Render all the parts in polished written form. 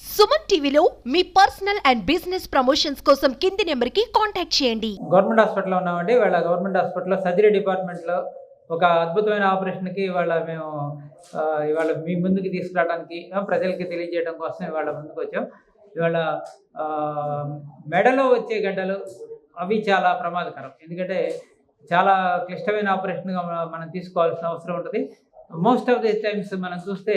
సుమన్ టీవీలో మీ personal and business promotions కోసం కింది నెంబర్కి కాంటాక్ట్ చేయండి. గవర్నమెంట్ హాస్పిటల్లో ఉన్నామండి. వాళ్ళ గవర్నమెంట్ హాస్పిటల్లో సర్జరీ డిపార్ట్మెంట్లో ఒక అద్భుతమైన ఆపరేషన్కి ఇవాళ మేము ఇవాళ మీ ముందుకు తీసుకురావడానికి ప్రజలకి తెలియజేయడం కోసం ఇవాళ ముందుకు వచ్చాం. ఇవాళ మెడలో వచ్చే గడ్డలు అవి చాలా ప్రమాదకరం. ఎందుకంటే చాలా క్లిష్టమైన ఆపరేషన్గా మనం తీసుకోవాల్సిన అవసరం ఉంటుంది. మోస్ట్ ఆఫ్ ది టైమ్స్ మనం చూస్తే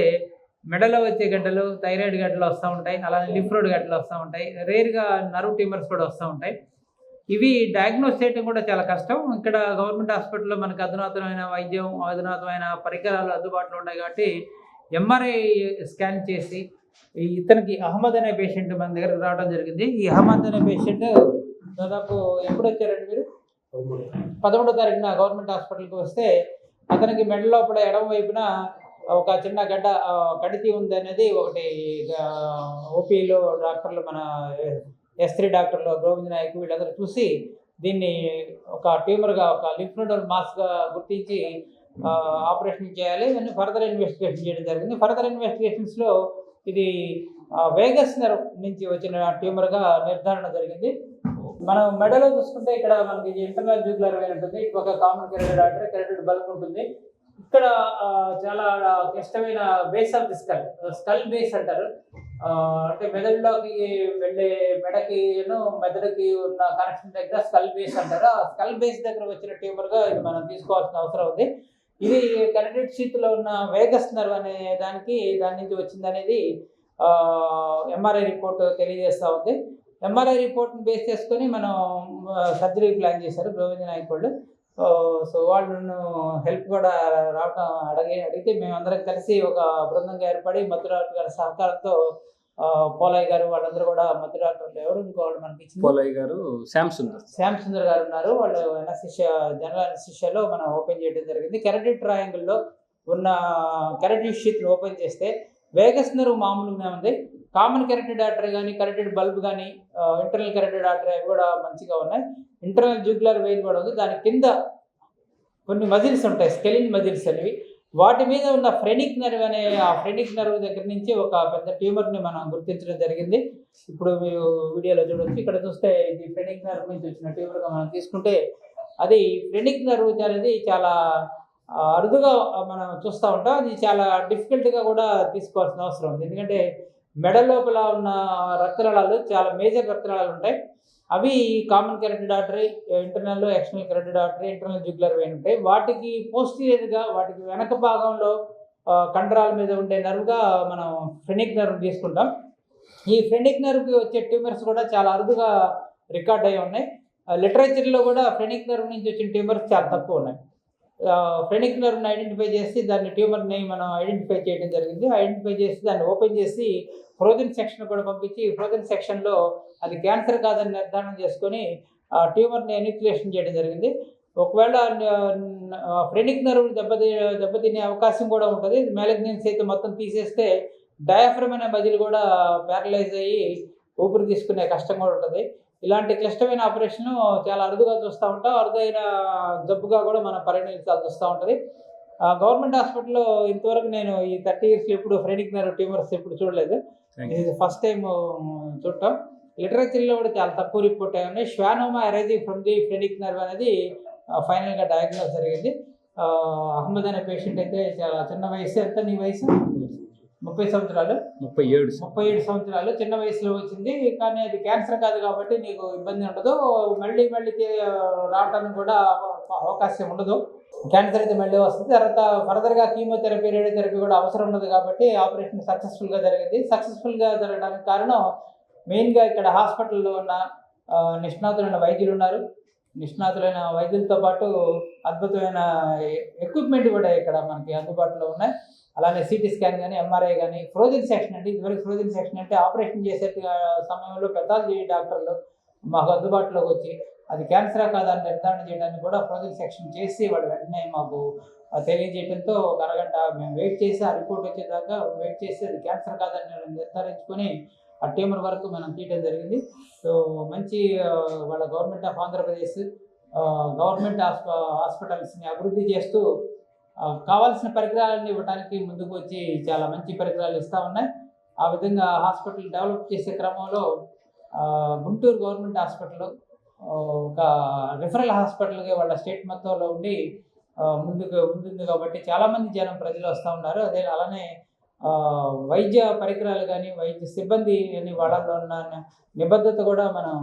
మెడలో వచ్చే గడ్డలు థైరాయిడ్ గడ్డలు వస్తూ ఉంటాయి, అలానే లింఫ్ నోడ్ గడ్డలు వస్తూ ఉంటాయి, రేర్గా నర్వ్ ట్యూమర్స్ కూడా వస్తూ ఉంటాయి. ఇవి డయాగ్నోస్ చేయడం కూడా చాలా కష్టం. ఇక్కడ గవర్నమెంట్ హాస్పిటల్లో మనకు అధునాతనమైన వైద్యం, అధునాతనమైన పరికరాలు అందుబాటులో ఉన్నాయి కాబట్టి ఎంఆర్ఐ స్కాన్ చేసి ఇతనికి అహ్మద్ అనే పేషెంట్ మన దగ్గరకు రావడం జరిగింది. ఈ అహ్మద్ అనే పేషెంట్ దాదాపు ఎప్పుడు వచ్చారండి మీరు? 11వ తారీఖున గవర్నమెంట్ హాస్పిటల్కి వస్తే అతనికి మెడ లోపల ఎడమ వైపున ఒక చిన్న గడ్డ కడితి ఉంది అనేది ఒకటి ఓపీలో డాక్టర్లు మన S3 డాక్టర్లు గోవింద్ నాయక్ వీళ్ళందరూ చూసి దీన్ని ఒక ట్యూమర్గా ఒక లింఫ్ నోడ్ మాస్గా గుర్తించి ఆపరేషన్ చేయాలి అని ఫర్దర్ ఇన్వెస్టిగేషన్ చేయడం జరిగింది. ఫర్దర్ ఇన్వెస్టిగేషన్స్లో ఇది వేగస్ నర్వ్ నుంచి వచ్చిన ట్యూమర్గా నిర్ధారణ జరిగింది. మనం మెడలో చూసుకుంటే ఇక్కడ మనకి ఇంటర్నల్ జూగులార్ వెయిన్ ఉంటుంది, ఒక common carotid artery, carotid bulb ఉంటుంది. ఇక్కడ చాలా క్లిష్టమైన base of the skull base అంటారు. అంటే మెదడులోకి వెళ్ళే మెడకి మెదడుకి ఉన్న కనెక్షన్ దగ్గర స్కల్ బేస్ అంటారు. ఆ స్కల్ బేస్ దగ్గర వచ్చిన ట్యూమర్గా ఇది మనం తీసుకోవాల్సిన అవసరం ఉంది. ఇది కెరోటిడ్ షీత్లో ఉన్న వేగస్ నర్వ్ అనే దాని నుంచి వచ్చింది అనేది ఎంఆర్ఐ రిపోర్ట్ తెలియజేస్తూ ఉంది. ఎంఆర్ఐ రిపోర్ట్ని బేస్ చేసుకొని మనం సర్జరీ ప్లాన్ చేశారు గోవింద్ నాయక్ వాళ్ళు. సో వాళ్ళను హెల్ప్ కూడా రావటం అడిగితే మేమందరం కలిసి ఒక బృందంగా ఏర్పడి మధు డాక్టర్ గారి సహకారంతో పోలయ్య గారు వాళ్ళందరూ కూడా మధు డాక్టర్లు ఎవరు ఇంకోళ్ళు మనకి పోలయ్య గారు శ్యామ్ సుందర్ గారు ఉన్నారు. వాళ్ళు జనరల్ అనస్థిషియాలో మనం ఓపెన్ చేయడం జరిగింది. కెరోటిడ్ ట్రయాంగిల్లో ఉన్న కెరోటిడ్ షీట్ని ఓపెన్ చేస్తే వేగస్ నర్వ్ మామూలుగానే ఉంది. కామన్ కెరోటిడ్ ఆర్టరీ కానీ కెరోటిడ్ బల్బ్ కానీ ఇంటర్నల్ కెరోటిడ్ ఆర్టరీ అవి కూడా మంచిగా ఉన్నాయి. ఇంటర్నల్ జూగులార్ వెయిన్ కూడా ఉంది. దాని కింద కొన్ని మజిల్స్ ఉంటాయి, స్కెలిన్ మజిల్స్ అనేవి. వాటి మీద ఉన్న ఫ్రెనిక్ నర్వ్ అనే ఆ ఫ్రెనిక్ నర్వ్ దగ్గర నుంచి ఒక పెద్ద ట్యూమర్ని మనం గుర్తించడం జరిగింది. ఇప్పుడు మీరు వీడియోలో చూడవచ్చు. ఇక్కడ చూస్తే ఇది ఫ్రెనిక్ నర్వ్ నుంచి వచ్చిన ట్యూమర్గా మనం తీసుకుంటే అది ఫ్రెనిక్ నర్వ్ అనేది చాలా అరుదుగా మనం చూస్తూ ఉంటాం. అది చాలా డిఫికల్ట్గా కూడా తీసుకోవాల్సిన అవసరం ఉంది. ఎందుకంటే మెడ లోపల ఉన్న రక్తనాళాలు చాలా మేజర్ రక్తనాళాలు ఉంటాయి. అవి common carotid artery, internal external carotid artery, internal jugular vein ఉంటాయి. వాటికి పోస్టీరియర్గా వాటికి వెనక భాగంలో కండరాల మీద ఉండే నర్వ్గా మనం ఫ్రెనిక్ నర్వ్ తీసుకుంటాం. ఈ ఫ్రెనిక్ నర్వ్కి వచ్చే ట్యూమర్స్ కూడా చాలా అరుదుగా రికార్డ్ అయి ఉన్నాయి. లిటరేచర్లో కూడా ఫ్రెనిక్ నర్వ్ నుంచి వచ్చిన ట్యూమర్స్ చాలా తక్కువ ఉన్నాయి. ఫ్రెనిక్ నర్వ్ని ఐడెంటిఫై చేసి దాన్ని ట్యూమర్ని మనం ఐడెంటిఫై చేయడం జరిగింది. ఐడెంటిఫై చేసి దాన్ని ఓపెన్ చేసి ఫ్రోజన్ సెక్షన్ కూడా పంపించి ఫ్రోజన్ సెక్షన్లో అది క్యాన్సర్ కాదని నిర్ధారణ చేసుకొని ట్యూమర్ని ఎన్యూక్లియేషన్ చేయడం జరిగింది. ఒకవేళ ఫ్రెనిక్ నర్వ్ దెబ్బతినే అవకాశం కూడా ఉంటుంది. మ్యాలిగ్నెన్సీ అయితే మొత్తం తీసేస్తే డయాఫ్రమ్ అనే మజిల్ కూడా ప్యారలైజ్ అయ్యి ఊపిరి తీసుకునే కష్టం కూడా ఉంటుంది. ఇలాంటి క్లిష్టమైన ఆపరేషన్ చాలా అరుదుగా చూస్తూ ఉంటాం. అరుదైన జబ్బుగా కూడా మనం పరిగణించాల్సి వస్తూ ఉంటుంది. గవర్నమెంట్ హాస్పిటల్లో ఇంతవరకు నేను ఈ 30 yearsలో ఎప్పుడు ఫ్రెనిక్ నర్వ్ ట్యూమర్స్ ఎప్పుడు చూడలేదు. ఇది ఫస్ట్ టైం చూడటం. లిటరేచర్లో కూడా చాలా తక్కువ రిపోర్ట్ అయి ఉన్నాయి. Schwannoma arising from the phrenic nerve అనేది ఫైనల్గా డయాగ్నోస్ జరిగింది. అహ్మద్ అనే పేషెంట్ అయితే చాలా చిన్న వయసు. ఎంత నీ వయసు? 30 సంవత్సరాలు, 37 సంవత్సరాలు. చిన్న వయసులో వచ్చింది. కానీ అది క్యాన్సర్ కాదు కాబట్టి నీకు ఇబ్బంది ఉండదు. మళ్ళీ రావడానికి కూడా అవకాశం ఉండదు. క్యాన్సర్ అయితే మళ్ళీ వస్తుంది. తర్వాత ఫర్దర్గా కీమోథెరపీ, రేడియోథెరపీ కూడా అవసరం ఉండదు కాబట్టి ఆపరేషన్ సక్సెస్ఫుల్గా జరిగింది. సక్సెస్ఫుల్గా జరగడానికి కారణం మెయిన్గా ఇక్కడ హాస్పిటల్లో ఉన్న నిష్ణాతులైన వైద్యులు ఉన్నారు. నిష్ణాతులైన వైద్యులతో పాటు అద్భుతమైన ఎక్విప్మెంట్ కూడా ఇక్కడ మనకి అందుబాటులో ఉన్నాయి. అలానే సిటీ స్కాన్ కానీ, ఎంఆర్ఐ కానీ, ఫ్రోజన్ సెక్షన్ అండి. ఇదివరకు ఫ్రోజన్ సెక్షన్ అంటే ఆపరేషన్ చేసే సమయంలో పెథాలజీ డాక్టర్లు మాకు అందుబాటులోకి వచ్చి అది క్యాన్సరా కాదని నిర్ధారణ చేయడానికి కూడా ఫ్రోజన్ సెక్షన్ చేసి వాళ్ళు వెంటనే మాకు తెలియజేయడంతో ఒక అరగంట మేము వెయిట్ చేసి ఆ రిపోర్ట్ వచ్చేదాకా వెయిట్ చేసి అది క్యాన్సర్ కాదని నిర్ధారించుకొని ఆ ట్యూమర్ వరకు మనం తీయడం జరిగింది. సో మంచి వాళ్ళ గవర్నమెంట్ ఆఫ్ ఆంధ్రప్రదేశ్ గవర్నమెంట్ హాస్పిటల్స్ని అభివృద్ధి చేస్తూ కావాల్సిన పరికరాలను ఇవ్వడానికి ముందుకు వచ్చి చాలా మంచి పరికరాలు ఇస్తూ ఉన్నాయి. ఆ విధంగా హాస్పిటల్ డెవలప్ చేసే క్రమంలో గుంటూరు గవర్నమెంట్ హాస్పిటల్ ఒక రిఫరల్ హాస్పిటల్గా వాళ్ళ స్టేట్ మొత్తంలో ఉండి ముందుంది కాబట్టి చాలామంది ప్రజలు వస్తూ ఉన్నారు. అలానే వైద్య పరికరాలు కానీ వైద్య సిబ్బంది అని వాళ్ళలో ఉన్న నిబద్ధత కూడా మనం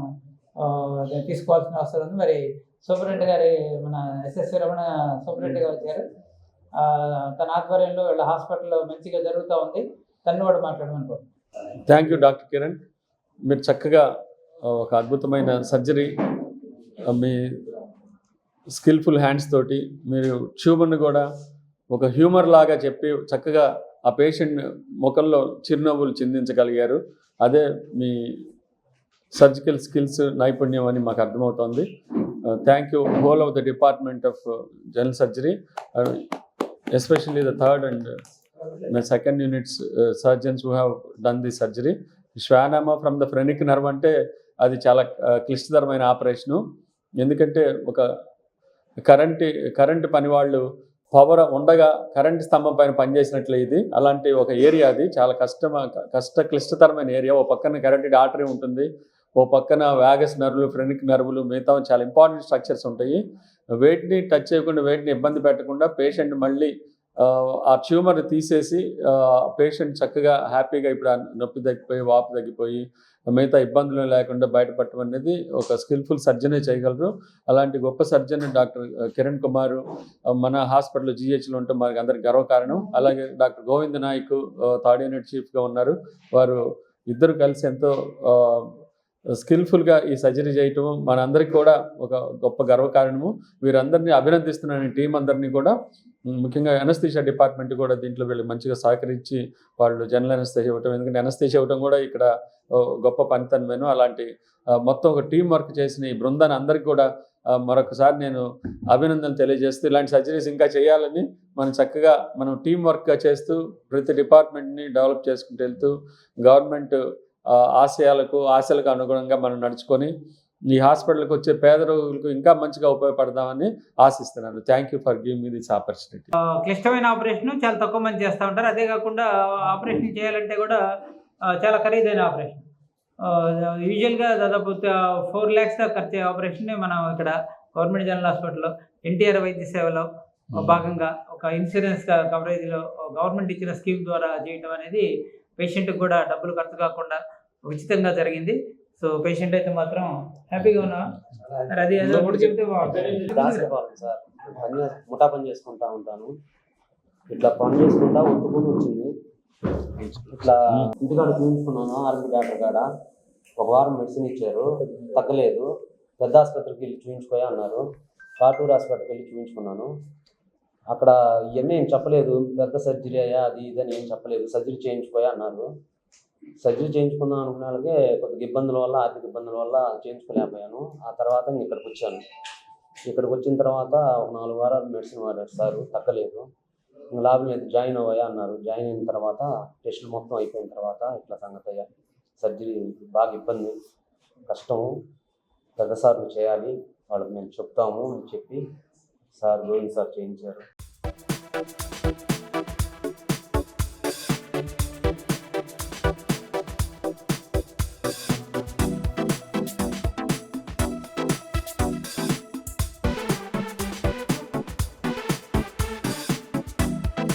తీసుకోవాల్సిన అవసరం ఉంది. మరి సూపరింటెండెంట్ గారి మన ఎస్ఎస్వి రమణ సూపరింటెండెంట్ గారు వచ్చారు. తన ఆధ్వర్యంలో వీళ్ళ హాస్పిటల్లో మంచిగా జరుగుతూ ఉంది. తను కూడా మాట్లాడమనుకోండి. Thank you doctor Kiran. మీరు చక్కగా ఒక అద్భుతమైన సర్జరీ మీ స్కిల్ఫుల్ హ్యాండ్స్ తోటి మీరు ట్యూబర్ని కూడా ఒక హ్యూమర్ లాగా చెప్పి చక్కగా ఆ పేషెంట్ ముఖంలో చిరునవ్వులు చిందించగలిగారు. అదే మీ సర్జికల్ స్కిల్స్ నైపుణ్యం అని మాకు అర్థమవుతోంది. Thank you whole of the department of general surgery, especially the third and my second unit's surgeons who have done the surgery. Schwannoma from the phrenic nerve అంటే అది చాలా క్లిష్టతరమైన ఆపరేషను. ఎందుకంటే ఒక కరెంట్ పని వాళ్ళు పవర్ ఉండగా కరెంట్ స్తంభం పైన పనిచేసినట్లే ఇది. అలాంటి ఒక ఏరియా అది చాలా క్లిష్టతరమైన ఏరియా. ఓ పక్కన కరెంటెడ్ ఆర్టరీ ఉంటుంది, ఓ పక్కన వ్యాగస్ నర్వులు, ఫ్రెనిక్ నర్వులు, మిగతా చాలా ఇంపార్టెంట్ స్ట్రక్చర్స్ ఉంటాయి. వేటిని టచ్ చేయకుండా వేటిని ఇబ్బంది పెట్టకుండా పేషెంట్ మళ్ళీ ఆ ట్యూమర్ తీసేసి పేషెంట్ చక్కగా హ్యాపీగా ఇప్పుడు నొప్పి తగ్గిపోయి వాపు తగ్గిపోయి మిగతా ఇబ్బందులు లేకుండా బయటపడటం అనేది ఒక స్కిల్ఫుల్ సర్జనే చేయగలరు. అలాంటి గొప్ప సర్జన్ డాక్టర్ కిరణ్ కుమార్ మన హాస్పిటల్ GHలో ఉంటే మనకి అందరికి గర్వకారణం. అలాగే doctor Govind Nayak third unit చీఫ్గా ఉన్నారు. వారు ఇద్దరు కలిసి ఎంతో స్కిల్ఫుల్గా ఈ సర్జరీ చేయటం మనందరికీ కూడా ఒక గొప్ప గర్వకారణము. వీరందరినీ అభినందిస్తున్నాను, టీం అందరినీ కూడా. ముఖ్యంగా అనస్థీషియా డిపార్ట్మెంట్ కూడా దీంట్లో వీళ్ళు మంచిగా సహకరించి వాళ్ళు జనరల్ అనస్థీషియా ఇవ్వటం, ఎందుకంటే అనస్థీషియా ఇవ్వటం కూడా ఇక్కడ గొప్ప పనితనమేను. అలాంటి మొత్తం ఒక టీం వర్క్ చేసిన ఈ బృందాన్ని అందరికీ కూడా మరొకసారి నేను అభినందనలు తెలియజేస్తూ ఇలాంటి సర్జరీస్ ఇంకా చేయాలని మనం టీం వర్క్గా చేస్తూ ప్రతి డిపార్ట్మెంట్ని డెవలప్ చేసుకుంటూ వెళ్తూ గవర్నమెంట్ ఆశలకు అనుగుణంగా మనం నడుచుకొని ఈ హాస్పిటల్కి వచ్చే పేద రోగులకు ఇంకా మంచిగా ఉపయోగపడదామని ఆశిస్తున్నాను. Thank you for giving me this opportunity. క్లిష్టమైన ఆపరేషన్ చాలా తక్కువ మంది చేస్తూ ఉంటారు. అదే కాకుండా ఆపరేషన్ చేయాలంటే కూడా చాలా ఖరీదైన ఆపరేషన్. యూజువల్గా దాదాపు 4 lakhs దాకా ఖర్చు అయ్యే ఆపరేషన్ని మనం ఇక్కడ గవర్నమెంట్ జనరల్ హాస్పిటల్లో NTR వైద్య సేవలో భాగంగా ఒక ఇన్సూరెన్స్ కవరేజ్లో గవర్నమెంట్ ఇచ్చిన స్కీమ్ ద్వారా చేయడం అనేది పేషెంట్కి కూడా డబ్బులు ఖర్చు కాకుండా ఉచితంగా జరిగింది. సో పేషెంట్ అయితే మాత్రం హ్యాపీగా ఉన్నా. అది చెప్తే సార్ ముఠా పని చేసుకుంటా ఉంటాను. ఇట్లా పని చేసుకుంటా ఒత్తుకుని వచ్చింది. ఇట్లా ఇంటికాడ చూపించుకున్నాను. ఆర్మీ డాక్టర్ కాడ 1 వారం మెడిసిన్ ఇచ్చారు, తగ్గలేదు. పెద్ద ఆసుపత్రికి వెళ్ళి చూపించుకోయా అన్నారు. కాటూరు హాస్పిటల్కి వెళ్ళి చూపించుకున్నాను. అక్కడ ఇవన్నీ ఏం చెప్పలేదు, పెద్ద సర్జరీ అయ్యా అది ఇదని ఏం చెప్పలేదు. సర్జరీ చేయించుకోయా అన్నారు. సర్జరీ చేయించుకుందాం అనుకునే వాళ్ళకే కొద్దిగా ఇబ్బందుల వల్ల, ఆర్థిక ఇబ్బందుల వల్ల చేయించుకోలేకపోయాను. ఆ తర్వాత ఇక్కడికి వచ్చాను. ఇక్కడికి వచ్చిన తర్వాత ఒక 4 వారాలు మెడిసిన్ వాడారు సార్, తగ్గలేదు. ఇంకా లాభం లేదు, జాయిన్ అవ్వయా అన్నారు. జాయిన్ అయిన తర్వాత టెస్టులు మొత్తం అయిపోయిన తర్వాత ఇట్లా సంగతి అయ్యా, సర్జరీ బాగా ఇబ్బంది, కష్టము, పెద్ద సార్లు చేయాలి, వాళ్ళకి మేము చెప్తాము అని చెప్పి గోవింద్ సార్ చేయించారు.